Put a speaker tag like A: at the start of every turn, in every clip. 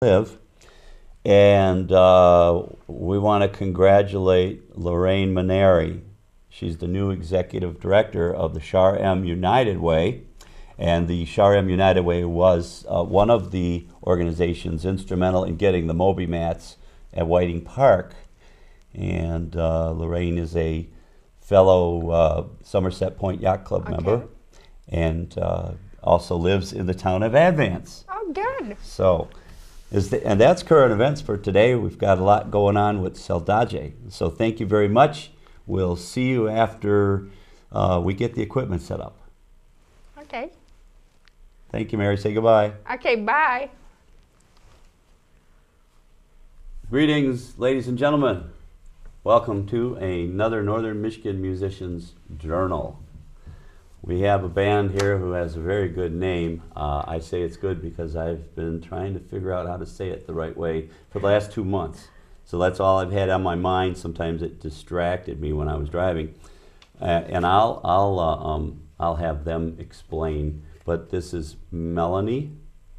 A: live. And we want to congratulate Lorraine Maneri. She's the new executive director of the Shar-M United Way. And the Shar-M United Way was one of the organizations instrumental in getting the Moby mats at Whiting Park. And Lorraine is a fellow Somerset Point Yacht Club member, and also lives in the town of Advance.
B: Oh, good.
A: So, and that's current events for today. We've got a lot going on with Saldaje. So thank you very much. We'll see you after we get the equipment set up.
B: Okay.
A: Thank you, Mary. Say goodbye.
B: Okay, bye.
A: Greetings, ladies and gentlemen. Welcome to another Northern Michigan Musicians Journal. We have a band here who has a very good name. I say it's good because I've been trying to figure out how to say it the right way for the last 2 months. So that's all I've had on my mind. Sometimes it distracted me when I was driving, and I'll have them explain. But this is Melanie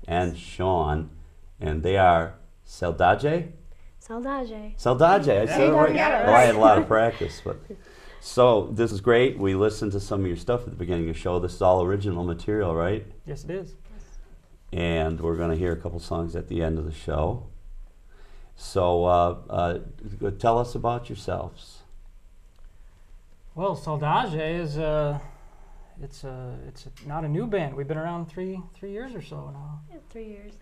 A: and Sean, and they are Saldaje.
C: Saldaje.
A: Saldaje. I said it right. Well, I had a lot of practice, but. So this is great. We listened to some of your stuff at the beginning of the show. This is all original material, right?
D: Yes, it is.
A: And we're going to hear a couple songs at the end of the show. So tell us about yourselves.
D: Well, Saldaje is it's not a new band. We've been around three years or so now.
C: Yeah, 3 years.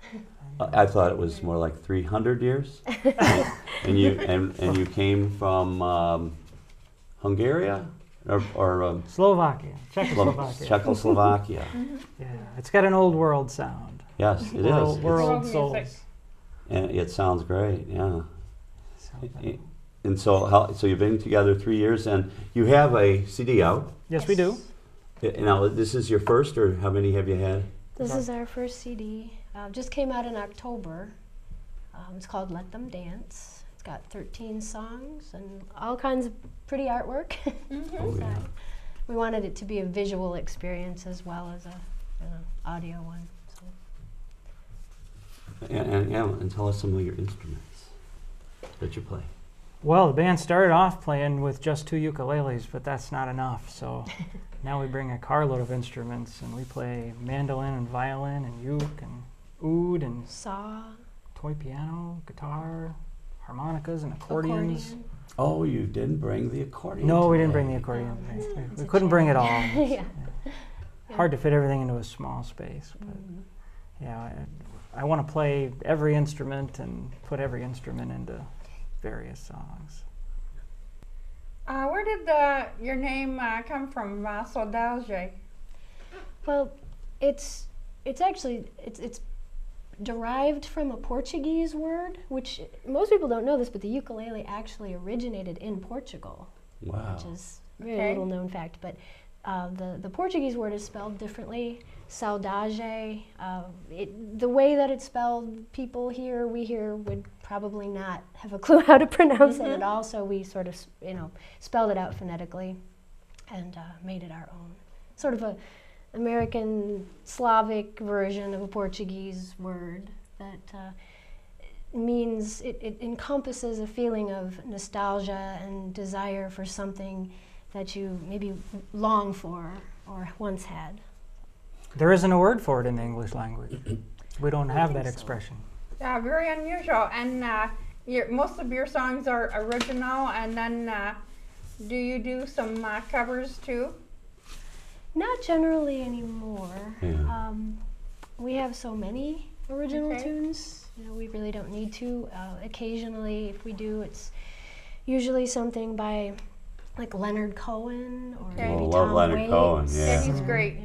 A: I thought it was more like 300 years. and you came from Hungary or
D: Slovakia, Czechoslovakia.
A: Czechoslovakia.
D: Yeah, it's got an old world sound.
A: Yes, it is.
D: World souls.
B: music.
A: And it sounds great. Yeah.
D: So,
A: And so you've been together 3 years, and you have a CD out.
D: yes, we do.
A: Now, this is your first, or how many have you had?
C: This is our first CD. Just came out in October. It's called Let Them Dance. It's got 13 songs and all kinds of pretty artwork.
A: Oh, yeah.
C: We wanted it to be a visual experience as well as an audio one. So.
A: And tell us some of your instruments that you play.
D: Well, the band started off playing with just 2 ukuleles, but that's not enough. So now we bring a carload of instruments, and we play mandolin and violin and uke and oud and
C: Saw.
D: toy piano, guitar, harmonicas and accordions.
C: Accordion.
A: Oh, you didn't bring the accordion.
D: No, we didn't
A: today.
D: bring the accordion.
C: It's
D: We
C: a
D: couldn't bring it all.
C: yeah.
D: Hard to fit everything into a small space, but yeah, I want to play every instrument and put every instrument into various songs.
B: Where did your name come from, Saldaje?
C: Well, it's actually derived from a Portuguese word, which most people don't know this, but the ukulele actually originated in Portugal,
A: Wow.
C: which is a very little known fact. But the Portuguese word is spelled differently. Saudade. The way that it's spelled, we here would probably not have a clue how to pronounce it at all. So we sort of, spelled it out phonetically and made it our own. Sort of a American Slavic version of a Portuguese word that means it encompasses a feeling of nostalgia and desire for something that you maybe long for or once had.
D: There isn't a word for it in the English language. We don't have that
C: so.
D: expression.
B: Yeah, very unusual. And most of your songs are original, and then do you do some covers too?
C: Not generally anymore.
A: Yeah.
C: We have so many original
B: Okay.
C: tunes. We really don't need to. Occasionally, if we do, it's usually something by like Leonard Cohen or
B: Okay.
C: maybe
A: Oh, love
C: Tom
A: Leonard
C: Waits.
A: Cohen,
B: Yeah,
A: yeah.
B: he's great.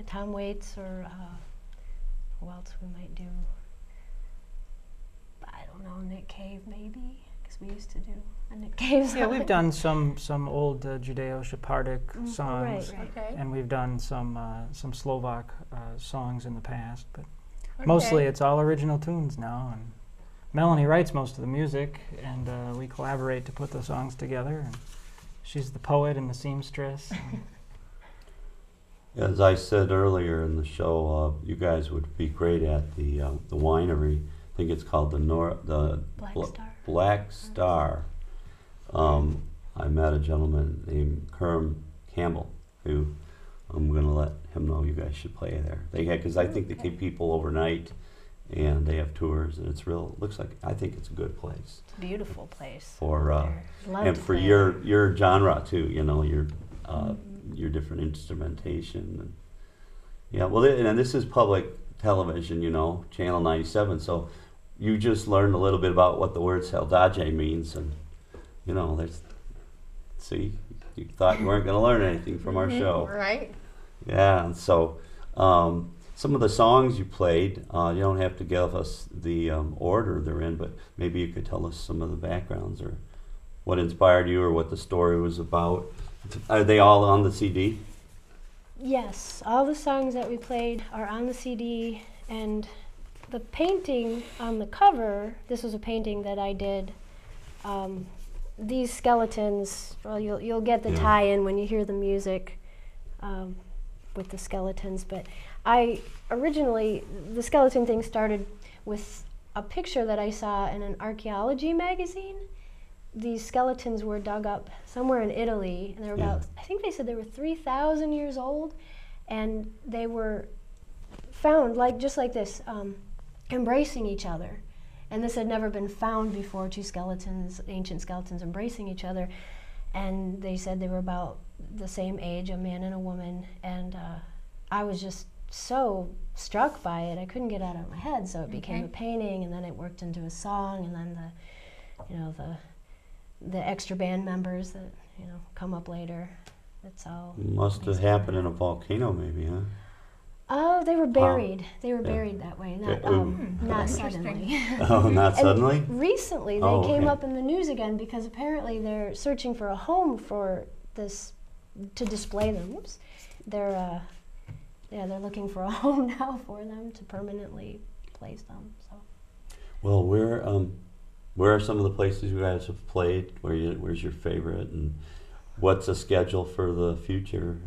C: Tom Waits or who else we might do? I don't know, Nick Cave maybe, because we used to do a Nick Cave song.
D: Yeah, we've done some old Judeo-Sephardic songs,
C: Right.
B: Okay.
D: and we've done some Slovak songs in the past, but mostly it's all original tunes now. And Melanie writes most of the music, and we collaborate to put the songs together. And she's the poet and the seamstress.
A: As I said earlier in the show, you guys would be great at the winery. think it's called the
C: Black Star.
A: Black Star. I met a gentleman named Kerm Campbell who I'm going to let him know you guys should play there. Because I think they keep people overnight, and they have tours, and it's real. Looks like I think it's a good place.
C: It's a beautiful place.
A: For
C: Love
A: and
C: to
A: for
C: play
A: your genre too. You know your different instrumentation. And, yeah. Well, and this is public television. You know, Channel 97. So you just learned a little bit about what the word Saldaje means, and you know there's. See, you thought you weren't going to learn anything from our show.
B: Right.
A: Yeah, and so some of the songs you played, you don't have to give us the order they're in, but maybe you could tell us some of the backgrounds or what inspired you or what the story was about. Are they all on the CD?
C: Yes, all the songs that we played are on the CD, and the painting on the cover, this was a painting that I did. These skeletons, well, you'll get the tie-in when you hear the music with the skeletons, but originally, the skeleton thing started with a picture that I saw in an archaeology magazine. These skeletons were dug up somewhere in Italy, and they were about, I think they said they were 3,000 years old, and they were found just like this, embracing each other. And this had never been found before, two skeletons, ancient skeletons embracing each other. And they said they were about the same age, a man and a woman. And I was just so struck by it, I couldn't get it out of my head. So it became a painting, and then it worked into a song, and then the extra band members that come up later. It's all
A: Must have happened in a volcano, maybe, huh?
C: Oh, they were buried. They were buried that way, not suddenly.
A: Oh, not suddenly?
C: And recently, they came up in the news again because apparently they're searching for a home for this to display them. Whoops, they're looking for a home now for them to permanently place them. So.
A: Well, where are some of the places you guys have played? Where's your favorite, and what's the schedule for the future?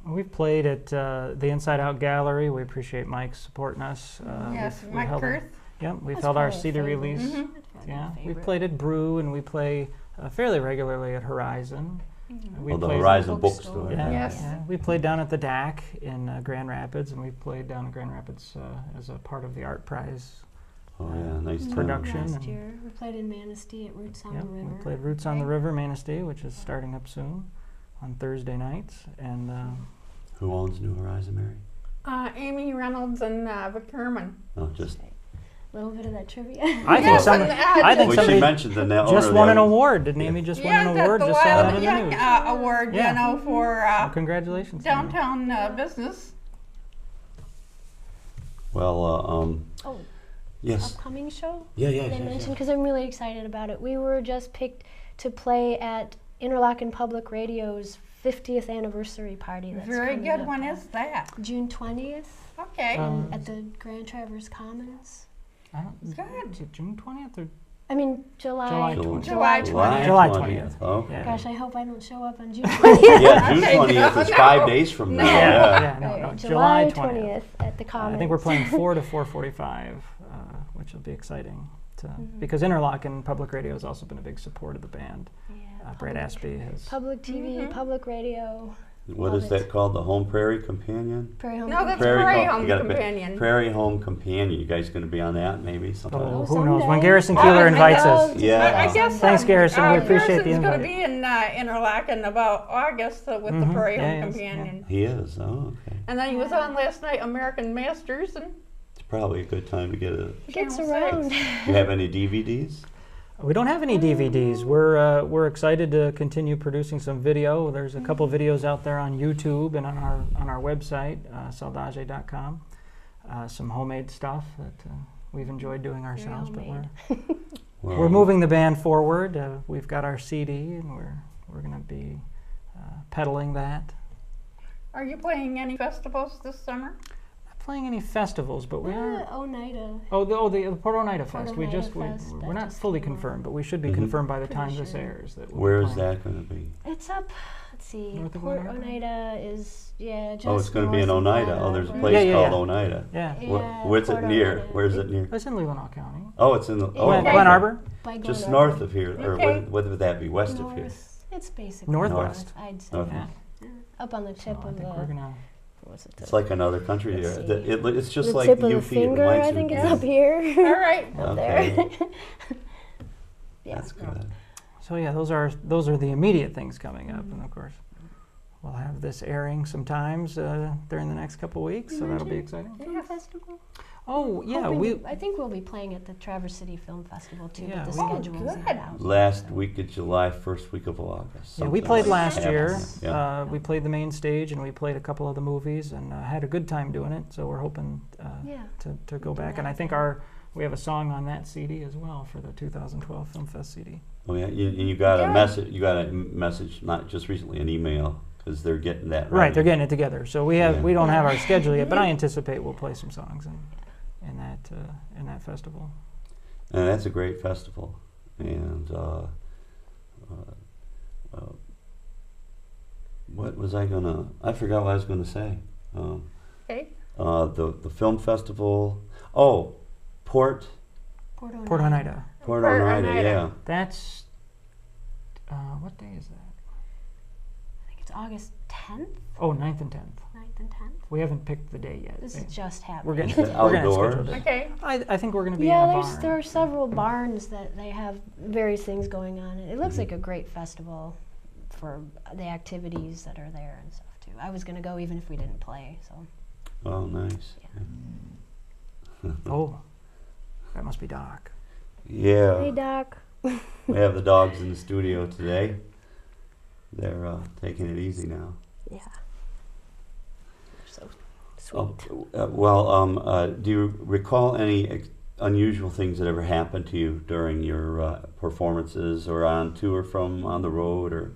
D: We've played at the Inside Out Gallery. We appreciate Mike supporting us.
B: Yes, Mike Kurth.
D: We've
C: That's
D: held our
C: probably a
D: CD
C: favorite.
D: release.
C: Yeah,
D: We've played at Brew, and we play fairly regularly at Horizon. We
A: The
D: played-
A: Horizon
C: bookstore.
A: Bookstore.
D: Yeah,
B: Yes.
D: yeah. We played down at the DAC in Grand Rapids, and we played down in Grand Rapids as a part of the Art Prize
A: Oh yeah, nice time.
D: production.
C: Last
D: and-
C: year, we played in Manistee at Roots on the River.
D: We played Roots on the River, Manistee, which is starting up soon on Thursday nights. And
A: Who owns New Horizon, Mary?
B: Amy Reynolds and Vic Herman.
A: Oh, just.
C: A little bit of that trivia.
D: I think
A: Well, she
D: somebody
A: mentioned the owner
D: just
A: of
D: won
A: the
D: an
A: other-
D: award. Didn't Amy just win an award?
B: the
D: Just saw that
B: Wild
D: in the
B: Young
D: news.
B: Award,
D: Yeah.
B: for
D: Well, congratulations. Amy.
B: downtown business.
A: Well,
C: Oh,
A: yes.
C: upcoming show?
A: Yeah.
C: They mentioned, because I'm really excited about it. We were just picked to play at Interlochen Public Radio's 50th anniversary party. That's
B: Very
C: coming
B: good.
C: up
B: When
C: on
B: is that?
C: June 20th
B: Okay.
C: at the Grand Traverse Commons.
B: Good.
D: Is it June 20th or
C: I mean, July.
D: July 20th?
B: July 20th.
D: July 20th.
A: Okay.
D: Yeah.
C: Gosh, I hope I don't show up on June 20th.
A: Yeah, June
B: Okay,
A: 20th is
B: no.
A: 5 days from now.
B: No.
A: Yeah.
D: No,
C: Right,
D: July 20th.
C: at the Commons.
D: I think we're playing 4 to 4:45, which will be exciting. Because Interlochen Public Radio has also been a big support of the band.
C: Yeah,
D: Brad Aspey has.
C: Public TV, public radio.
A: What
C: Love
A: is
C: it.
A: that called? The Home Prairie Companion?
C: Prairie Home.
B: No, that's
A: Prairie
B: Prairie
A: Home-
B: Home
A: you gotta pick-
B: Companion.
A: Prairie Home Companion. You guys going to be on that maybe sometime?
D: Oh,
C: Oh,
D: who knows? When
C: someday.
D: Garrison
B: Oh,
D: Keeler
B: I
D: invites
B: know.
D: us.
A: Yeah.
B: I guess.
D: Thanks, Garrison. We appreciate the
B: Garrison's going to
D: invite.
B: be in Interlachen about August with the Prairie
D: Yeah,
B: Home
D: he is,
B: Companion.
A: He is. Oh, okay.
B: And then he was on last night, American Masters, and
A: It's probably a good time to get a.
C: He gets
B: Channel
C: around.
A: You have any DVDs?
D: We don't have any DVDs. We're excited to continue producing some video. There's a couple videos out there on YouTube and on our website, saldaje.com. Some homemade stuff that we've enjoyed doing ourselves, but we're moving the band forward. We've got our CD, and we're going to be peddling that.
B: are you playing any festivals this summer?
D: playing any festivals, but we are.
C: Oneida.
D: The Port Oneida Fest.
C: Oneida Fest,
D: We're
C: that
D: not
C: just
D: fully
C: came out.
D: confirmed, but we should be
A: Mhm.
D: confirmed by the
C: Pretty
D: time this
C: sure.
D: airs. That we'll be
A: Where is
D: playing.
A: that going to be?
C: It's up. Let's see.
D: North of
C: Port
D: Oneida?
C: Oneida is just.
A: Oh, it's going to be in
C: north of
A: Oneida. Oh, there's a
C: Oneida.
A: place
D: Yeah,
A: called
D: yeah.
A: Oneida.
D: Yeah.
C: Yeah,
A: What's it
C: Port
A: near?
C: Oneida.
A: Where's it near?
D: It's in Leelanau County.
A: Oh, it's in the. Oh,
C: Glen-
D: Glen Arbor?
C: By
A: just
C: Glen
A: north
C: Arbor.
A: of here, or
B: Okay.
A: what would that be? West of here.
C: North. It's basically
D: Northwest.
C: north, I'd say.
A: North.
D: Yeah.
C: Up on the
D: So
C: tip
D: I
C: of
D: think
C: the.
D: we're gonna.
C: What's it?
A: It's like another country
C: Let's
A: here.
C: see.
A: It's just
C: the
A: like
C: tip of
A: UP.
C: the finger,
A: it reminds
C: I
A: you
C: think
A: of
C: it's
A: UP.
C: up here.
B: All right.
C: Up
A: Okay.
C: there. Yeah.
A: That's good.
D: So yeah, those are the immediate things coming up, and of course, we'll have this airing sometimes during the next couple weeks, so that'll be exciting.
C: Film festival.
D: Oh yeah,
C: I think we'll be playing at the Traverse City Film Festival too,
D: Yeah,
C: but the
D: we-
B: Oh,
C: schedule isn't
B: good.
C: out.
A: Last week of July, first week of August.
D: yeah, we
A: something
D: played
A: like
D: last
A: that.
D: year.
A: Yeah.
D: We played the main stage, and we played a couple of the movies, and had a good time doing it. So we're hoping
C: Yeah.
D: to go
C: Do
D: back, and I
C: that
D: think
C: again.
D: we have a song on that CD as well for the 2012 Film Fest CD.
A: Oh yeah, you got a
B: Good.
A: message. You got a message, not just recently, an email, because they're getting that
D: Right,
A: ready.
D: they're getting it together. So we
A: Yeah.
D: don't have our schedule yet, but I anticipate we'll play some songs in that festival.
A: And that's a great festival. And what was I gonna? I forgot what I was gonna say.
B: Okay.
A: The film festival. Oh, Port
C: Port
D: Port Oneida.
A: Port
B: Port
A: Oneida.
B: Oneida.
A: Yeah.
D: That's what day is that?
C: I think it's August 10th,
D: Oh, 9th and 10th.
C: 9th and 10th.
D: We haven't picked the day yet.
C: This
D: Eh,
C: is just happening.
D: We're getting
A: Is it
D: we're gonna
A: outdoors?
D: schedule it.
B: Okay.
D: I think we're going to be
C: Yeah,
D: in a barn.
C: there are several barns that they have various things going on. It looks like a great festival for the activities that are there and stuff too. I was going to go even if we didn't play. So
A: Oh, nice.
D: Oh, that must be Doc.
A: Yeah.
C: Doc.
A: We have the dogs in the studio today. They're taking it easy now.
C: Yeah. So sweet.
A: Do you recall any unusual things that ever happened to you during your performances, or on tour, from on the road, or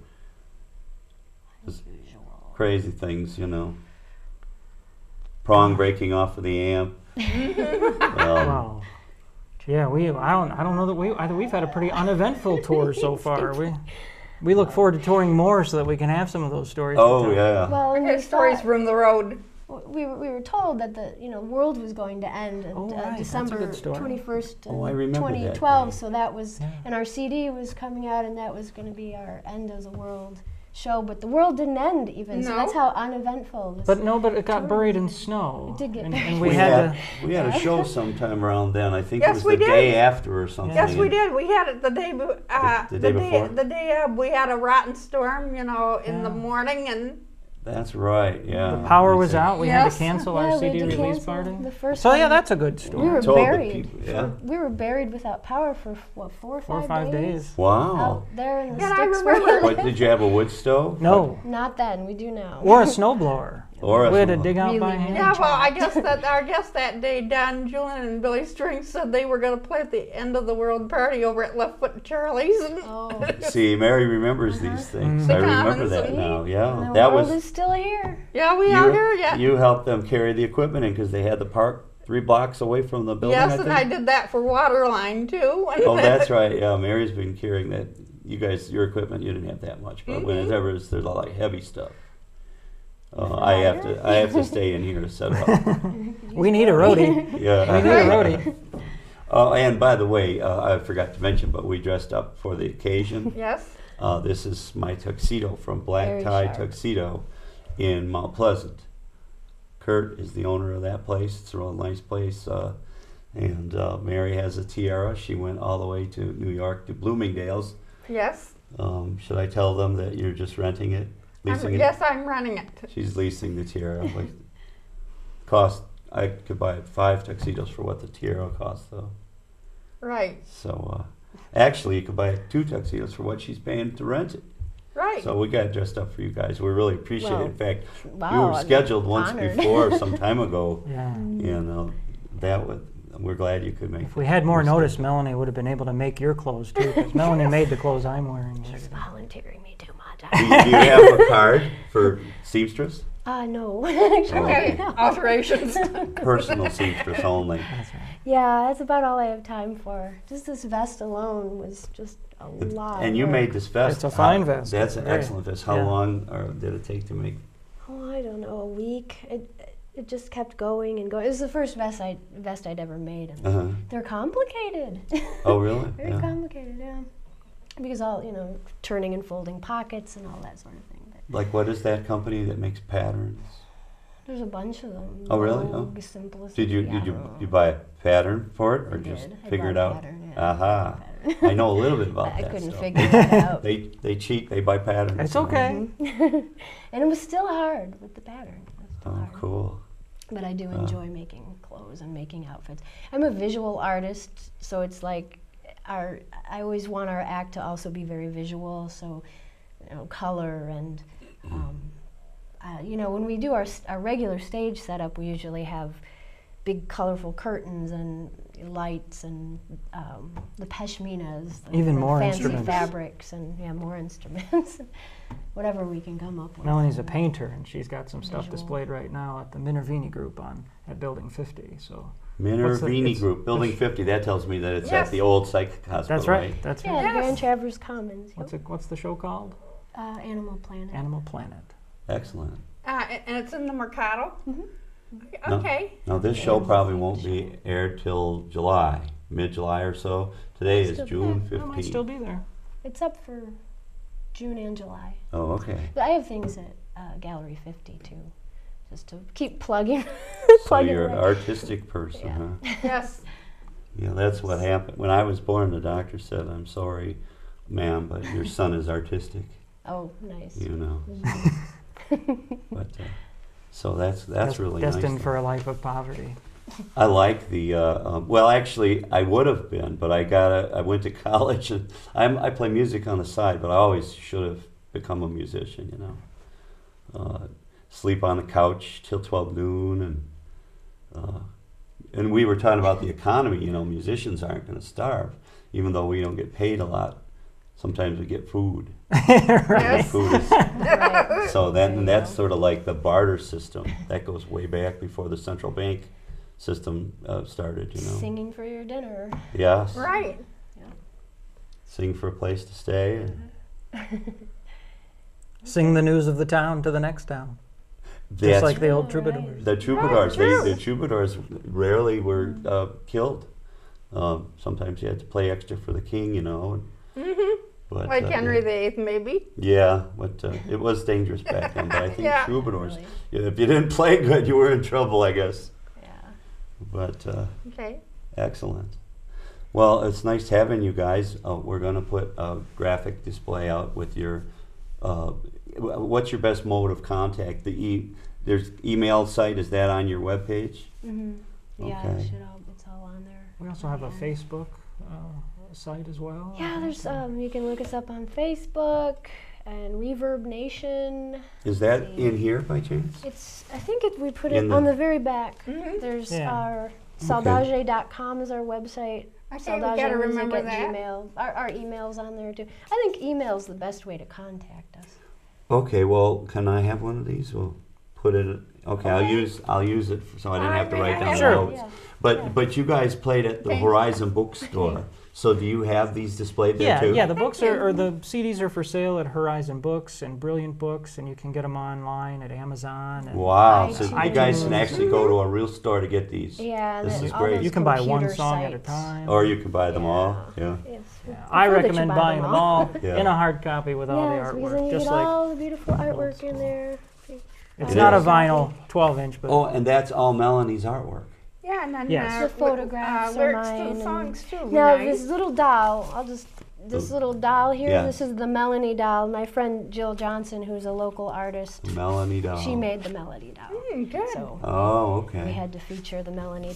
C: Unusual.
A: crazy things? Prong breaking off of the amp.
D: Wow. Yeah, I don't know that we've had a pretty uneventful tour so far. We look forward to touring more so that we can have some of those stories. to
A: Oh
D: tell.
A: yeah.
C: Well, and
B: Okay,
C: we
B: stories
C: thought-
B: from the road.
C: we were told that the world was going to end
D: Oh, right, that's a
C: December
D: good story.
C: 21st,
A: Oh, I remember that
C: 2012.
A: day.
C: So that was,
D: Yeah.
C: and our CD was coming out, and that was going to be our end of the world show. But the world didn't end even, so
B: No.
C: that's how uneventful. This
D: But it got buried in snow.
C: It did get
D: and,
C: buried.
D: and we had to.
A: We had a show sometime around then. I think
B: Yes,
A: it was
B: we
A: the
B: did.
A: day after or something.
B: Yes, we
A: and-
B: did. We had it the day.
A: The day before?
B: The day we had a rotten storm. In the
D: Yeah.
B: morning, and
A: That's right. Yeah.
D: The power
A: You
D: was
A: said-
D: out. We had
B: Yes.
D: to cancel
C: Yeah,
D: our
C: we
D: CD
C: had to
D: release
C: cancel
D: party.
C: the first
D: So yeah,
C: one.
D: that's a good
C: We
D: story.
C: were
A: Told the
C: buried.
A: people, yeah.
C: We were buried without power for what 4
D: 4 or 5 days.
A: Wow.
C: Out there in the
B: And I
C: sticks.
B: remember-
A: What, did you have a wood stove?
D: No,
C: Not then. We do now.
D: or a snowblower.
A: Or a
D: We had to
A: snow-
D: dig out
C: Really,
D: by
C: really
D: hand.
B: yeah. Well, I
C: tried.
B: guess that day, Don, Julian, and Billy Strings said they were going to play at the end of the world party over at Left Foot Charlie's. And
C: Oh.
A: See, Mary remembers these things.
B: The
A: I remember
B: Commons,
A: that
B: see?
A: now.
C: And
A: Yeah,
C: the
A: that
C: world
A: was
C: is still here.
B: yeah, we out here. Yeah.
A: You helped them carry the equipment in because they had the park 3 blocks away from the building.
B: Yes,
A: I
B: and
A: think.
B: I did that for Waterline too.
A: Oh, that's right. Yeah, Mary's been carrying that. You guys, your equipment, you didn't have that much, but whenever there's a lot of heavy stuff, I have to stay in here to set it up.
D: We need a roadie.
A: Yeah.
D: We need a roadie.
A: And by the way, I forgot to mention, but we dressed up for the occasion.
B: Yes.
A: This is my tuxedo from Black
C: Very
A: Tie
C: sharp.
A: Tuxedo in Mount Pleasant. Kurt is the owner of that place. It's a real nice place. And Mary has a tiara. She went all the way to New York to Bloomingdale's.
B: Yes.
A: Should I tell them that you're just renting it? Leasing it?
B: Yes, I'm running it.
A: She's leasing the tiara. I could buy 5 tuxedos for what the tiara costs, though.
B: Right.
A: So, actually, you could buy 2 tuxedos for what she's paying to rent it.
B: Right.
A: So we got dressed up for you guys. We really appreciate
C: Well,
A: it. In fact,
C: Wow.
A: we were
C: I'm
A: scheduled once
C: honored.
A: before, some time ago,
D: Yeah.
A: and we're glad you could make
D: If we had more notice, Melanie would have been able to make your clothes too, because Melanie made the clothes I'm wearing.
C: She's volunteering me too much.
A: Do you have a card for seamstress?
C: No, actually.
B: Okay,
C: no.
B: alterations.
A: Personal seamstress only.
D: That's right.
C: Yeah, that's about all I have time for. Just this vest alone was just a lot.
A: And
C: of
A: you
C: work.
A: made this vest.
D: It's a fine vest.
A: That's
D: It's
A: an
D: very-
A: excellent vest. How
D: yeah.
A: long did it take to make?
C: Oh, I don't know, a week. It just kept going and going. It was the first vest I'd ever made, and
A: Uh-huh.
C: they're complicated.
A: Oh, really?
C: Very
A: Yeah.
C: complicated, yeah. Because all turning and folding pockets and all that sort of thing. But
A: Like, what is that company that makes patterns?
C: there's a bunch of them.
A: Oh, really?
C: Vogue,
A: Oh.
C: Simplicity.
A: Did you buy a pattern for it, or
C: I
A: just
C: did. I
A: figure
C: bought
A: it
C: a
A: out?
C: pattern, yeah, I bought
A: Aha!
C: a pattern.
A: I know a little bit about
C: I
A: that
C: couldn't
A: stuff.
C: figure that out.
A: They cheat. They buy patterns.
D: It's
A: you know.
D: okay.
C: And it was still hard with the pattern. It was still
A: Oh,
C: hard.
A: cool.
C: But I do
A: Wow.
C: enjoy making clothes and making outfits. I'm a visual artist, so it's like I always want our act to also be very visual. So, color and, when we do our regular stage setup, we usually have big colorful curtains and lights and the pashminas,
D: Even
C: the
D: more
C: fancy
D: instruments.
C: fabrics, and more instruments, whatever we can come up with.
D: Melanie's a painter, and she's got some stuff
C: Visual.
D: displayed right now at the Minervini Group at Building 50. So
A: Minervini
D: it's-
A: Group, Building 50. That tells me that it's
B: Yes.
A: at the old psych hospital,
D: that's right. That's
C: Yeah,
D: right.
C: the
B: Yes.
C: Grand Traverse Commons.
D: What's the show called?
C: Animal Planet.
D: Animal Planet.
A: Excellent.
B: And it's in the Mercado?
C: Mhm.
A: No.
B: Okay.
A: Now, this show
C: Yeah.
A: probably won't be aired till July, mid-July or so. Today is
C: Still-
A: June
D: It might still
A: 15th.
D: be there.
C: It's up for June and July.
A: Oh, okay.
C: But I have things at Gallery 50 too, just to keep plugging.
A: So
C: plugging
A: you're an
C: away.
A: artistic person,
C: Yeah.
A: huh?
B: Yes.
A: Yeah, that's what happened. When I was born, the doctor said, "I'm sorry, ma'am, but your son is artistic."
C: Oh, nice.
A: You know.
C: Mhm.
A: But so that's really
D: destined
A: nice.
D: for a life of poverty.
A: I like the. Well, actually, I would have been, but I went to college and I play music on the side, but I always should have become a musician. Sleep on the couch till 12 noon, and we were talking about the economy. Musicians aren't going to starve, even though we don't get paid a lot. Sometimes we get food.
B: Yes.
A: Food is,
C: Right.
A: so
C: There you
A: that's
C: go.
A: sort of like the barter system. That goes way back before the central bank system started,
C: Singing for your dinner.
A: Yes.
B: Right.
A: Sing for a place to stay.
D: Sing the news of the town to the next town. Just
A: That's
D: like the old
C: Right.
D: troubadours.
A: the troubadours.
B: Right,
A: The troubadours rarely were killed. Sometimes you had to play extra for the king,
B: Mm-hmm.
A: But,
B: Like Henry VIII, maybe.
A: Yeah, but it was dangerous back then. But I think
B: Yeah.
A: troubadours,
C: Really.
A: if you didn't play good, you were in trouble, I guess.
C: Yeah.
A: But
B: Okay.
A: excellent. Well, it's nice having you guys. We're going to put a graphic display out with your. What's your best mode of contact? There's email site. Is that on your webpage?
C: Mhm. Yeah,
A: Okay.
C: it's all on there.
D: We also have a
C: Yeah.
D: Facebook site as well.
C: Yeah, there's you can look us up on Facebook and Reverb Nation.
A: Is that
C: See.
A: in here by chance?
C: I think we put
A: In
C: it
A: the-
C: on the very back.
B: Mhm.
C: There's
D: Yeah.
C: our Saldaje.com is our website.
B: Okay, we gotta remember that.
C: Gmail. Our email's on there too. I think email's the best way to contact us.
A: Okay. Well, can I have one of these? We'll put it. Okay. I'll use it so I didn't have to write down
D: Sure.
A: notes.
C: Yeah.
A: But you guys played at the
B: Okay.
A: Horizon Bookstore. So do you have these displayed there
D: Yeah,
A: too?
D: yeah. The books or the CDs are for sale at Horizon Books and Brilliant Books, and you can get them online at Amazon. And
A: Wow. So
C: iTunes.
A: you guys can actually go to a real store to get these.
C: Yeah, and
A: This
C: then
A: is
C: all
A: great.
C: those
D: you can buy one
C: computer
D: song at a
C: sites.
D: time.
A: Or you can buy them all. Yeah.
C: Yes, we
D: Yeah,
C: prefer
D: I
C: that you
D: recommend
C: buy
D: buying them all
A: Yeah.
D: in a hard copy with all the
C: Yes, because then
D: artwork,
C: you
D: just
C: get
D: like
C: all the beautiful artwork in
D: school.
C: there.
D: it's
A: It
D: not a
A: is.
D: vinyl 12-inch, but
A: Oh, and that's all Melanie's artwork.
B: Yeah, and then
D: Yes.
C: The photographs are
B: lyrics to
C: mine
B: the
C: and-
B: songs too.
C: Now
B: right?
C: this little doll, this little doll here.
A: Yeah.
C: This is the Melanie doll. My friend Jill Johnson, who's a local artist,
A: Melanie doll.
C: she made the Melody doll.
B: Good.
C: So
A: Oh,
C: we
A: okay.
C: had to feature the Melanie doll.